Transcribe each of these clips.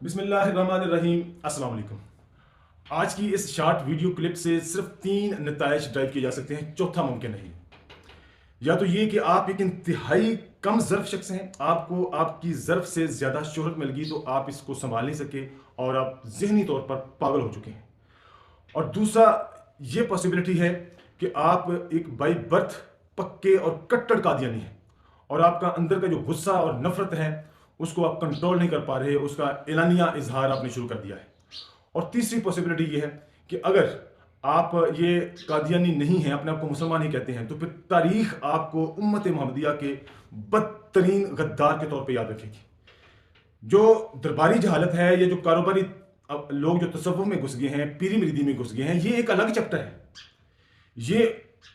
बिस्मिल्लाहिर्रहमानिर्रहीम। अस्सलाम वालेकुम। आज की इस शॉर्ट वीडियो क्लिप से सिर्फ 3 नताइज ड्राइव किए जा सकते हैं, चौथा मुमकिन नहीं। या तो ये कि आप एक इंतहाई कम ज़र्फ शख्स हैं, आपको आपकी ज़र्फ से ज़्यादा शोहरत मिल गई तो आप इसको संभाल नहीं सके और आप ज़हनी तौर पर पागल हो चुके हैं। और दूसरा ये पॉसिबिलिटी है कि आप एक बाई बर्थ पक्के और कट्टर कादियानी हैं और आपका अंदर का जो गुस्सा और नफरत है उसको आप कंट्रोल नहीं कर पा रहे, उसका एलानिया इजहार आपने शुरू कर दिया है। और तीसरी पॉसिबिलिटी ये है कि अगर आप ये कादियानी नहीं हैं, अपने आप को मुसलमान ही कहते हैं, तो फिर तारीख आपको उम्मत मोहम्मदिया के बदतरीन गद्दार के तौर पे याद रखेगी। जो दरबारी जहालत है, ये जो कारोबारी लोग जो तसव्वुफ में घुस गए हैं, पीरी मरीदी में घुस गए हैं, ये एक अलग चैप्टर है। ये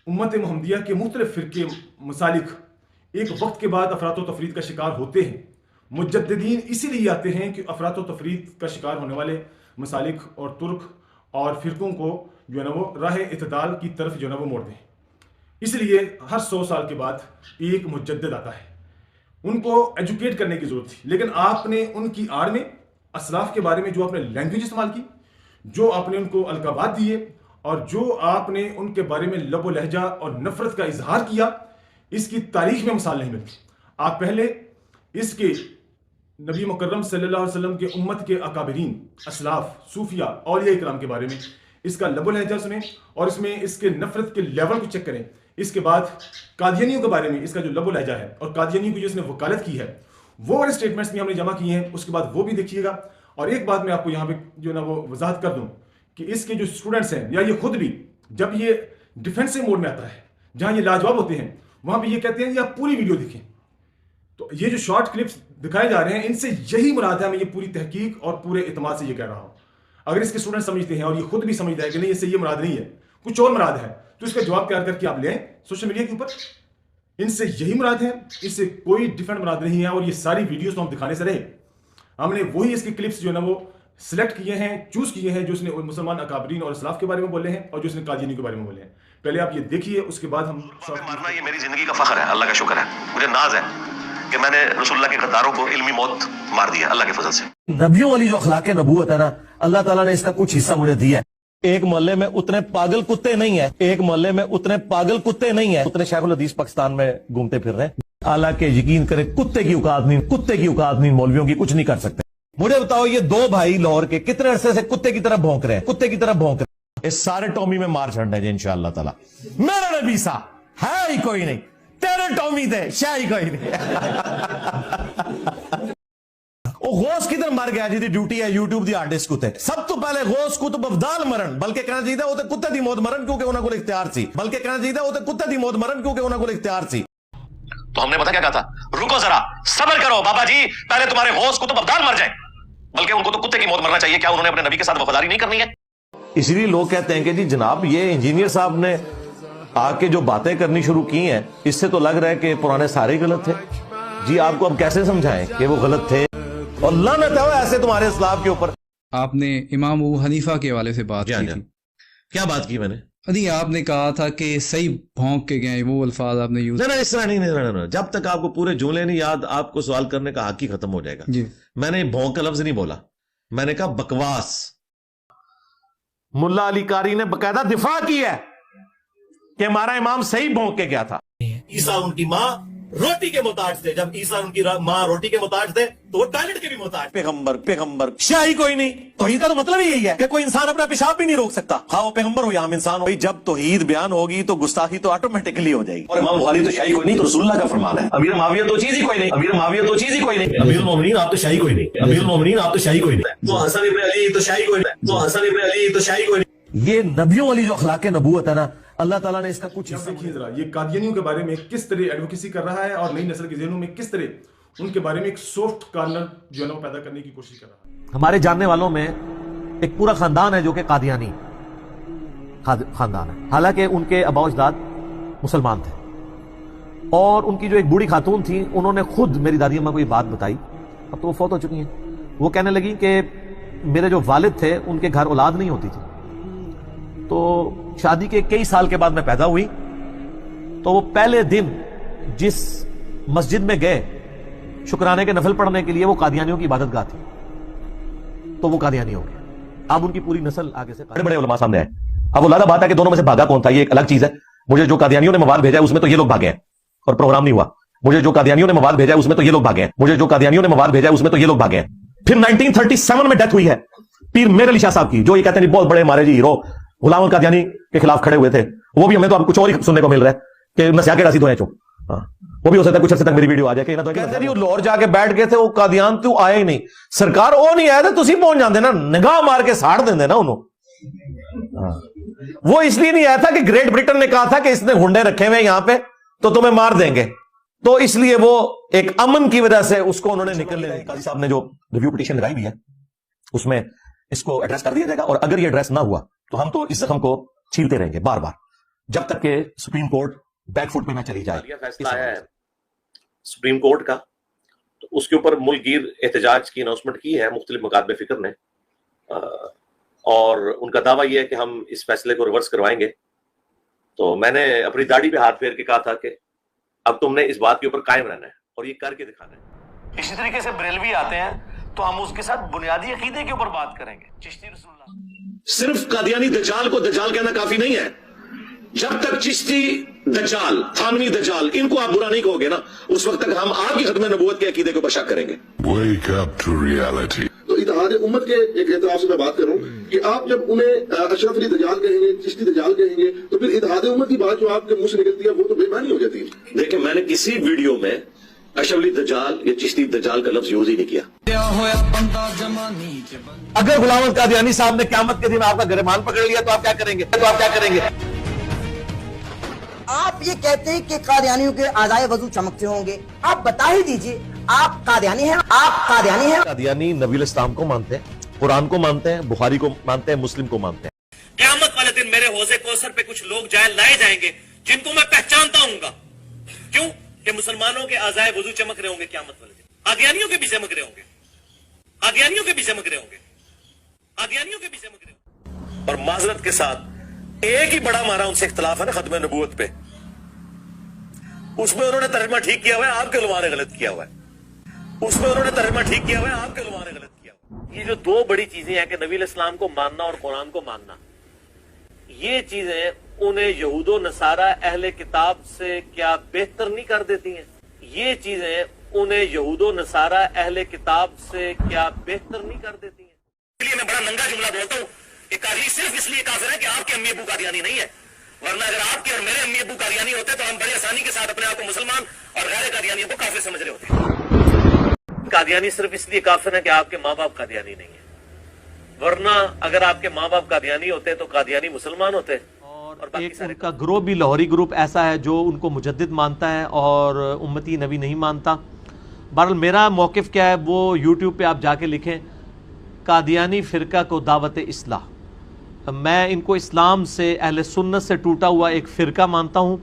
उम्मत मोहम्मदिया के मुख्तलिफ फ़िरके मसालिक एक वक्त के बाद अफरात व तफरीद का शिकार होते हैं। मुजद्दिदीन इसीलिए आते हैं कि अफरात व तफरीद का शिकार होने वाले मसालिक और तुर्क और फ़िरकों को जो है ना वो राह इत्दाल की तरफ जो है ना वो मोड़ दें। इसलिए हर 100 साल के बाद एक मुजद्दिद आता है, उनको एजुकेट करने की ज़रूरत थी। लेकिन आपने उनकी आड़ में असलाफ के बारे में जो आपने लैंग्वेज इस्तेमाल की, जो आपने उनको अलकाबात दिए और जो आपने उनके बारे में लबो लहजा और नफरत का इजहार किया, इसकी तारीख में मिसाल नहीं मिलती। आप पहले इसके नबी मुकर्रम सल्लल्लाहु अलैहि वसल्लम के उम्मत के अकाबरीन, असलाफ, सूफिया, औलिया इकराम के बारे में इसका लबो लहजा सुने और इसमें इसके नफरत के लेवल को चेक करें। इसके बाद कादियानियों के बारे में इसका जो लबो लहजा है और कादियानियों की जो इसने वकालत की है, वो वाले स्टेटमेंट्स भी हमने जमा किए हैं, उसके बाद वो भी देखिएगा। और एक बात मैं आपको यहाँ पे जो ना वो वजाहत कर दूँ कि इसके जो स्टूडेंट्स हैं या ये खुद भी जब ये डिफेंसिव मोड में आता है, जहाँ ये लाजवाब होते हैं, वहाँ पे ये कहते हैं कि आप पूरी वीडियो देखें। तो ये जो शॉर्ट क्लिप्स दिखाए जा रहे हैं, इनसे यही मुराद है। मैं ये पूरी तहकीक और पूरे इत्मीनान से ये कह रहा हूँ। अगर इसके स्टूडेंट समझते हैं और ये खुद भी समझता है कि नहीं, इससे ये मुराद नहीं है, कुछ और मुराद है, तो इसका जवाब तैयार करके आप ले आए सोशल मीडिया के ऊपर। इनसे यही मुराद है, इससे कोई डिफरेंट मुराद नहीं है। और ये सारी वीडियोस तो हम दिखाने से रहे, हमने वही इसके क्लिप्स जो है ना वो सिलेक्ट किए हैं, चूज किए हैं, जो उसने मुसलमान अकाबरीन और असलाफ के बारे में बोले हैं और जो उसने कादियानी के बारे में बोले हैं। पहले आप ये देखिए, उसके बाद हम मारना ये मेरी जिंदगी का फख्र है, अल्लाह का शुक्र है, मुझे नाज है कि मैंने रसूलुल्लाह के गद्दारों को इल्मी मौत मार दिया अल्लाह के फजल से। नबियों वाली जो अखलाक नबूवत है ना, अल्लाह ताला ने इसका कुछ हिस्सा मुझे दिया है। एक मोहल्ले में उतने पागल कुत्ते नहीं है, एक मोहल्ले में उतने पागल कुत्ते नहीं है उतने शेखुल हदीस पाकिस्तान में घूमते फिर रहे हैं। हालांकि यकीन करें, कुत्ते की औकात नहीं, मौलवियों की कुछ नहीं कर सकते। मुझे बताओ, ये 2 भाई लाहौर के कितने अरसे से कुत्ते की तरह भौंक रहे हैं, इस सारे टॉमी में मार छड़ना है इंशाअल्लाह ताला। मेरा नबी सा है ही कोई नहीं, तेरे टॉमी थे शाह ही कोई नहीं। गौस किधर मर गया जी ड्यूटी है यूट्यूब दी आर्टिस्ट कुत्ते। सब तो पहले गौस कुतुब अफदाल मरण, बल्कि कहना चाहिए वो तो कुत्ते दी मौत मरण क्योंकि उन्होंने को इख्तियार सी, बल्कि कहना चाहिए वो तो कुत्ते दी मौत मरण क्योंकि उन्होंने को इख्तियार सी। तो हमने पता क्या कहा था, रुको जरा सब्र करो बाबा जी, पहले तुम्हारे गौस कुतुब अफदाल मर जाए, बल्कि उनको तो कुत्ते की मौत मरना चाहिए। क्या उन्होंने अपने नबी के साथ वफादारी नहीं करनी है? इसलिए लोग कहते हैं कि जी जनाब ये इंजीनियर साहब ने आके जो बातें करनी शुरू की हैं, इससे तो लग रहा है कि पुराने सारे गलत थे। जी आपको अब कैसे समझाएं कि वो गलत थे? और लानत है ऐसे तुम्हारे इस्लाम के ऊपर। आपने इमाम अबू हनीफा के हवाले से बात की थी। क्या बात की मैंने? नहीं, आपने कहा था कि सही भौंक के गए, वो अल्फाज आपने यूज। नहीं, इस तरह नहीं। जब तक आपको पूरे जुमले नहीं याद, आपको सवाल करने का हक ही खत्म हो जाएगा जी। मैंने भौंक का लफ्ज नहीं बोला, मैंने कहा बकवास। मुल्ला अली कारी ने बकायदा दिफा की है कि हमारा इमाम सही भौंक के गया था। ईसा उनकी माँ रोटी के मोहताज थे, जब ईसा उनकी माँ रोटी के मोहताज थे तो वो टॉयलेट के भी मोहताज। पैगंबर शाही कोई नहीं। तौहीद का तो मतलब यही है कि कोई इंसान अपना पेशाब भी नहीं रोक सकता, हाँ वो पैगंबर हो या हम इंसान हो। जब तौहीद बयान होगी तो गुस्ताखी तो ऑटोमेटिकली हो जाएगी। और इमाम बुखारी तो शाही कोई नहीं, तो रसूलुल्लाह का फरमान है, अमीर मुआविया तो चीज ही कोई नहीं, अमीर मोमिनीन आप तो शाही कोई नहीं, तो हसन इब्न अली तो शाही कोई नहीं, ये नबियों वाली जो अखलाक नबूवत है ना, अल्लाह ताला ने इसका कुछ हिस्सा। देखिए जरा ये कादियानियों के बारे में किस तरह एडवोकेसी कर रहा है और नई नस्ल के जहनों में किस तरह उनके बारे में एक सॉफ्ट कॉर्नर जो है ना पैदा करने की कोशिश कर रहा है। हमारे जानने वालों में एक पूरा खानदान है जो कि कादियानी खानदान है। हालांकि उनके आबा अजदाद मुसलमान थे और उनकी जो एक बूढ़ी खातून थी, उन्होंने खुद मेरी दादी अम्मा को ये बात बताई, अब तो वो फौत हो चुकी हैं। वो कहने लगी कि मेरे जो वालिद थे उनके घर औलाद नहीं होती थी, तो शादी के कई साल के बाद मैं पैदा हुई, तो वो पहले दिन जिस मस्जिद में गए शुक्राने के नफल पढ़ने के लिए, वो कादियानियों की इबादत गाह थी। तो वो कादियानी हो गया। अब उनकी पूरी नस्ल आगे से बड़े बड़े उलमा सामने आए। अब वो लादा बात है कि दोनों में से भागा कौन था, ये एक अलग चीज है। मुझे जो कादियानियों ने मवाद भेजा है उसमें तो ये लोग भागे हैं और प्रोग्राम नहीं हुआ। मुझे जो कादियानियों ने मवाद भेजा है उसमें तो ये लोग भागे हैं। मुझे जो कादियानियों ने मवाद भेजा है उसमें तो ये लोग भागे हैं। फिर 1937 में डेथ हुई है पीर मेर अली शाह साहब की, जो ये कहते हैं बहुत बड़े हमारे जी हीरो गुलाम कादियानी के खिलाफ खड़े हुए थे। वो भी हमें तो अब कुछ और ही सुनने को मिल रहा है कि नसिया के रासी दो हैं चो। वो भी हो सकता है कुछ अर्से तक मेरी वीडियो आ जाए कि ना तो कहते नहीं लाहौर जाके बैठ गए थे वो कादियान, तू आए ही नहीं सरकार, वो नहीं आया था तुसी पहुंच जाते ना, निगाह मार के साड़ देंगे ना उन्होंने। वो इसलिए नहीं आया था कि ग्रेट ब्रिटेन ने कहा था कि इसने हुंडे रखे हुए यहां पे तो तुम्हें मार देंगे, तो इसलिए वो एक अमन की वजह से उसको उन्होंने निकलने नहीं। काजी साहब ने जो रिव्यू पिटीशन लगाई हुई है उसमें इसको एड्रेस कर दिया जाएगा, और अगर ये एड्रेस ना हुआ तो हम तो इस जख्म को छीलते रहेंगे बार बार जब तक के सुप्रीम कोर्ट बैकफुट पे ना चली जाए। फैसला आया है सुप्रीम कोर्ट का, तो उसके ऊपर मुल्कगीर एहतजाज की अनाउंसमेंट की है मुख्तलिफ मकातबे फिक्र ने, और उनका दावा यह है कि हम इस फैसले को रिवर्स करवाएंगे। तो मैंने अपनी दाढ़ी पे हाथ फेर के कहा था कि अब तुमने इस बात के ऊपर कायम रहना है और ये करके दिखाना है। इसी तरीके से बरेलवी आते हैं तो हम उसके साथ बुनियादी अकीदे के ऊपर बात करेंगे। चिश्ती रसूलुल्लाह, सिर्फ कादियानी दज्जाल को दज्जाल कहना काफी नहीं है। जब तक चिश्ती दज्जाल, थानवी दज्जाल, इनको आप बुरा नहीं कहोगे ना, उस वक्त तक हम आपकी खत्म नबूवत के अकीदे के ऊपर शक करेंगे। Wake up to reality. तो इत्तेहाद उम्मत के एक एतराफ से मैं बात करूं कि आप जब उन्हें अशरफ अली दज्जाल कहेंगे, चिश्ती दज्जाल कहेंगे, तो फिर इत्तेहाद उम्मत की बात जो आपके मुंह से निकलती है वो तो बेईमानी हो जाती है। देखिए, मैंने किसी वीडियो में अशरफ अली दज्जाल या चिश्ती दज्जाल का लफ्ज यूज ही नहीं किया। अगर गुलाम अहमद कादियानी साहब ने क़यामत के दिन आपका गिरबान पकड़ लिया तो आप क्या करेंगे? आप ये कहते हैं कि कादियानियों के आज़ाए वजू चमकते होंगे, आप बता ही दीजिए आप कादियानी हैं? कादियानी नबी इस्लाम को मानते हैं, कुरान को मानते हैं, बुखारी को मानते हैं, मुस्लिम को मानते हैं। क़यामत वाले दिन मेरे हौज़े कौसर पे कुछ लोग लाए जाएंगे जिनको मैं पहचानता हूंगा। क्यों? कि मुसलमानों के आज़ाए वजू चमक रहे होंगे क़यामत वाले दिन, कादियानियों के भी चमक रहे होंगे, कादियानियों के भी चमक रहे होंगे, कादियानियों के भी चमक रहे होंगे। और माजरत के साथ एक ही बड़ा हमारा उनसे इख्तिलाफ है ना खत्म नबूवत पे, उसमें उन्होंने तर्जुमा ठीक किया हुआ है, आपके उलमा ने गलत किया हुआ है। उसमें उन्होंने तर्जुमा ठीक किया हुआ है, आपके उलमा ने गलत किया हुआ है। ये जो दो बड़ी चीजें हैं कि नबी इस्लाम को मानना और कुरान को मानना, ये चीजें उन्हें यहूदो नसारा अहले किताब से क्या बेहतर नहीं कर देती हैं? ये चीजें उन्हें यहूदो नसारा अहले किताब से क्या बेहतर नहीं कर देती हैं? इसलिए मैं बड़ा नंगा जुमला बोलता हूँ कि कादियानी सिर्फ इसलिए काफिर है कि आपके अम्मी अबू कादियानी नहीं है, वरना अगर आपके और मेरे अम्मी अबू कादियानी होते तो हम बड़ी आसानी के साथ अपने आप को मुसलमान और गैर कादियानियों को काफिर समझ रहे होते। कादियानी सिर्फ इसलिए काफिर है कि आपके माँ बाप कादियानी नहीं है, वरना अगर आपके माँ बाप कादियानी होते तो कादियानी मुसलमान होते। और एक उनका ग्रुप भी लाहौरी ग्रुप ऐसा है जो उनको मुजद्दिद मानता है और उम्मती नबी नहीं मानता। बहरहाल मेरा मौक़िफ़ क्या है वो यूट्यूब पे आप जाके लिखें, कादियानी फ़िरका को दावत इस्लाह। मैं इनको इस्लाम से, अहले सुन्नत से टूटा हुआ एक फ़िरका मानता हूँ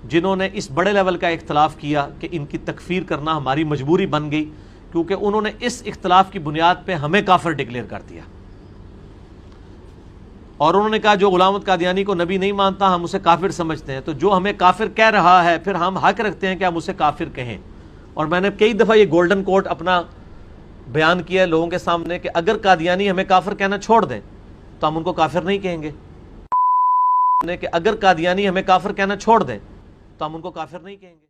जिन्होंने इस बड़े लेवल का इख्तलाफ किया कि इनकी तकफ़ीर करना हमारी मजबूरी बन गई, क्योंकि उन्होंने इस इख्तलाफ की बुनियाद पे हमें काफिर डिक्लेयर कर दिया। और उन्होंने कहा जो गुलाम अहमद कादियानी को नबी नहीं मानता हम उसे काफिर समझते हैं, तो जो हमें काफिर कह रहा है फिर हम हक रखते हैं कि हम उसे काफिर कहें। और मैंने कई दफ़ा ये गोल्डन कोट अपना बयान किया है लोगों के सामने कि अगर कादियानी हमें काफिर कहना छोड़ दें तो हम उनको काफिर नहीं कहेंगे, कि अगर कादियानी हमें काफिर कहना छोड़ दें तो हम उनको काफिर नहीं कहेंगे।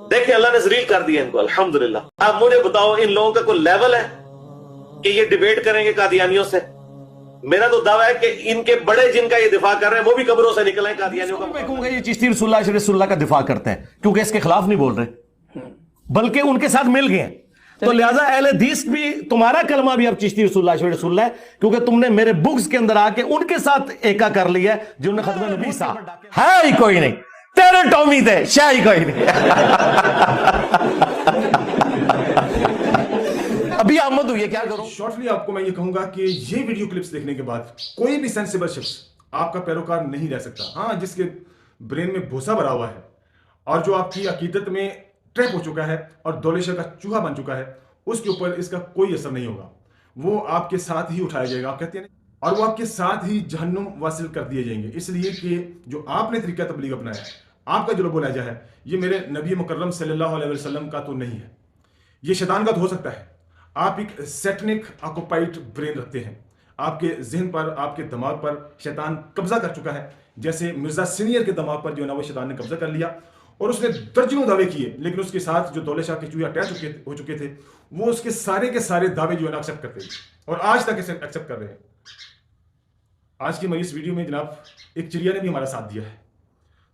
देखिए अल्लाह ने जलील कर दिया इनको, अल्हम्दुलिल्लाह। आप मुझे बताओ इन लोगों का कोई लेवल है कि ये डिबेट करेंगे कादियानियों से? मेरा तो दावा है कि इनके बड़े जिनका ये दिफा कर रहे हैं वो भी कब्रों से निकले कादियानियों का। मैं कहूंगा ये चिश्ती रसूलुल्लाह का दिफा करते हैं क्योंकि इसके खिलाफ नहीं बोल रहे बल्कि उनके साथ मिल गए हैं, तो लिहाजा अहले हदीस भी, तुम्हारा कलमा भी अब चिश्ती रसूलुल्लाह है क्योंकि तुमने मेरे बुक्स के अंदर आके उनके साथ एका कर लिया है जिन्होंने खत्म नबी साहब है ही कोई नहीं, तेरे टॉमी थे शाह ही कोई नहीं। अभी आमद हुई है, क्या करूं? शॉर्टली आपको मैं ये कहूंगा कि ये वीडियो क्लिप्स देखने के बाद कोई भी सेंसिबल शख्स आपका पैरोकार नहीं रह सकता। हाँ, जिसके ब्रेन में भूसा भरा हुआ है और जो आपकी अकीदत में ट्रैप हो चुका है और दौलेशा का चूहा बन चुका है, उसके ऊपर इसका कोई असर नहीं होगा। वो आपके साथ ही उठाया जाएगा, आप कहते हैं, और वो आपके साथ ही जहन्नुम वासिल कर दिए जाएंगे। इसलिए कि जो आपने तरीका तबलीग अपनाया, आपका जो बोला जाए है, ये मेरे नबी मुकर्रम सल्लल्लाहु अलैहि वसल्लम का तो नहीं है, ये शैतान का तो हो सकता है। آپ ایک سیٹنک آکوپائڈ برین رکھتے ہیں. آپ کے ذہن پر, آپ کے دماغ پر شیطان قبضہ کر چکا ہے, جیسے مرزا سینئر کے دماغ پر جو ہے نا وہ شیطان نے قبضہ کر لیا, اور اس نے درجنوں دعوے کیے, لیکن اس کے ساتھ جو دولت شاہ کے چوہے اٹیچ ہو چکے تھے وہ اس کے سارے دعوے جو ہے نا ایکسیپٹ کرتے تھے, اور آج تک اسے ایکسیپٹ کر رہے ہیں. آج کی ہماری اس ویڈیو میں جناب ایک چڑیا نے بھی ہمارا ساتھ دیا ہے.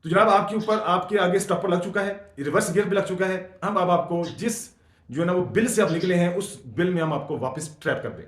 تو جناب آپ کے اوپر, آپ کے آگے اسٹاپر لگ چکا ہے, ریورس گیئر بھی لگ چکا ہے. ہم اب آپ کو جس جو ہے نا وہ بل سے آپ نکلے ہیں اس بل میں ہم آپ کو واپس ٹریپ کر دیں.